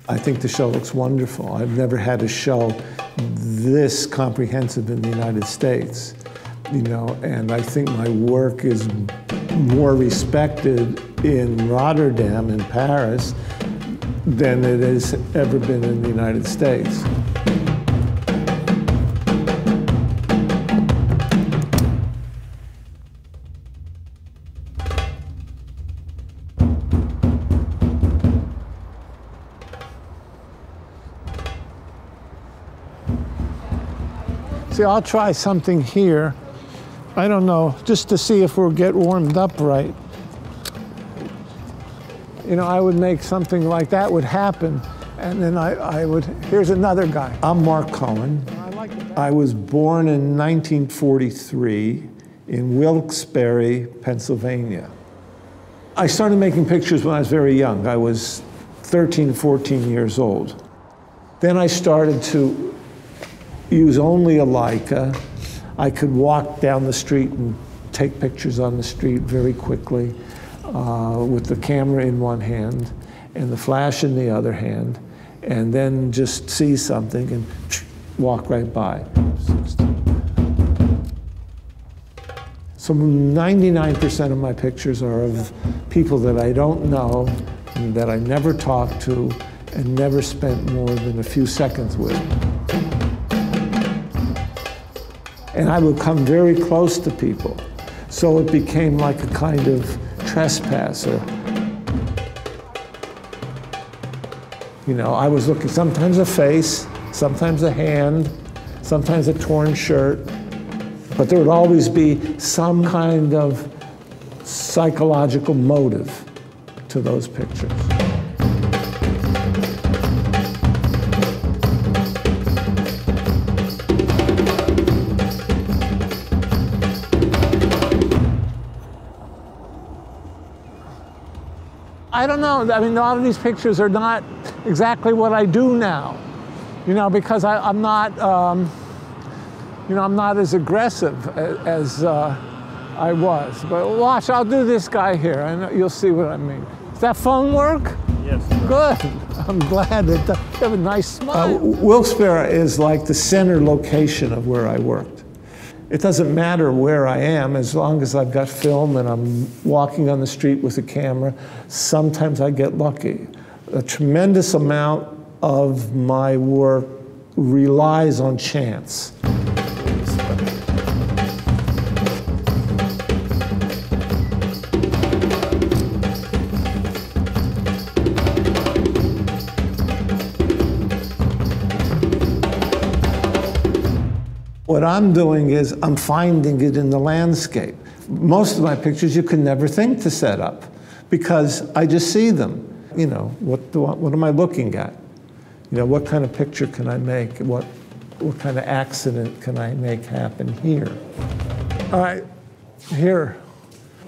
I think the show looks wonderful. I've never had a show this comprehensive in the United States, you know, and I think my work is more respected in Rotterdam, in Paris, than it has ever been in the United States. See, I'll try something here. I don't know, just to see if we'll get warmed up right. You know, I would make something like that would happen, and then I would, here's another guy. I'm Mark Cohen. I was born in 1943 in Wilkes-Barre, Pennsylvania. I started making pictures when I was very young. I was 13, 14 years old. Then I started to use only a Leica. I could walk down the street and take pictures on the street very quickly with the camera in one hand and the flash in the other hand, and then just see something and walk right by. So 99% of my pictures are of people that I don't know, and that I never talked to, and never spent more than a few seconds with. And I would come very close to people. So it became like a kind of trespasser. You know, I was looking sometimes a face, sometimes a hand, sometimes a torn shirt, but there would always be some kind of psychological motive to those pictures. I don't know. I mean, a lot of these pictures are not exactly what I do now, you know, because I'm not, you know, I'm not as aggressive as I was. But watch, I'll do this guy here, and you'll see what I mean. Does that phone work? Yes. Good. I'm glad that you have a nice smile. Wilkes-Barre is like the center location of where I worked. It doesn't matter where I am, as long as I've got film and I'm walking on the street with a camera. Sometimes I get lucky. A tremendous amount of my work relies on chance. What I'm doing is I'm finding it in the landscape. Most of my pictures you can never think to set up because I just see them. You know, what am I looking at? You know, what kind of picture can I make? What kind of accident can I make happen here? All right, here,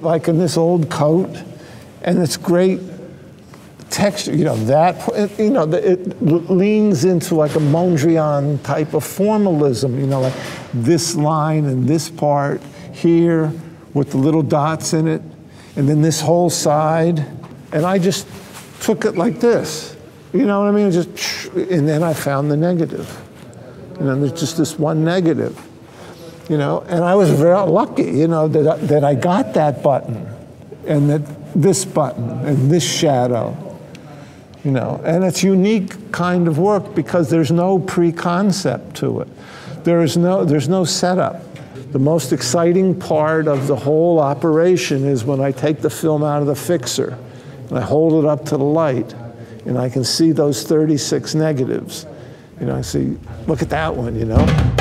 like in this old coat, and it's great texture, you know, that, you know, it leans into like a Mondrian type of formalism, you know, like this line and this part here with the little dots in it, and then this whole side, and I just took it like this, you know what I mean? Just, and then I found the negative, and then there's just this one negative, you know, and I was very lucky, you know, that I got that button, and that this button, and this shadow. You know, and it's unique kind of work because there's no pre-concept to it. There's no setup. The most exciting part of the whole operation is when I take the film out of the fixer and I hold it up to the light and I can see those 36 negatives. You know, I see, look at that one, you know.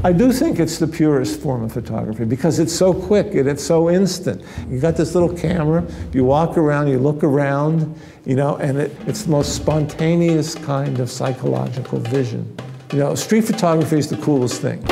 I do think it's the purest form of photography because it's so quick and it's so instant. You got this little camera, you walk around, you look around, you know, and it's the most spontaneous kind of psychological vision. You know, street photography is the coolest thing.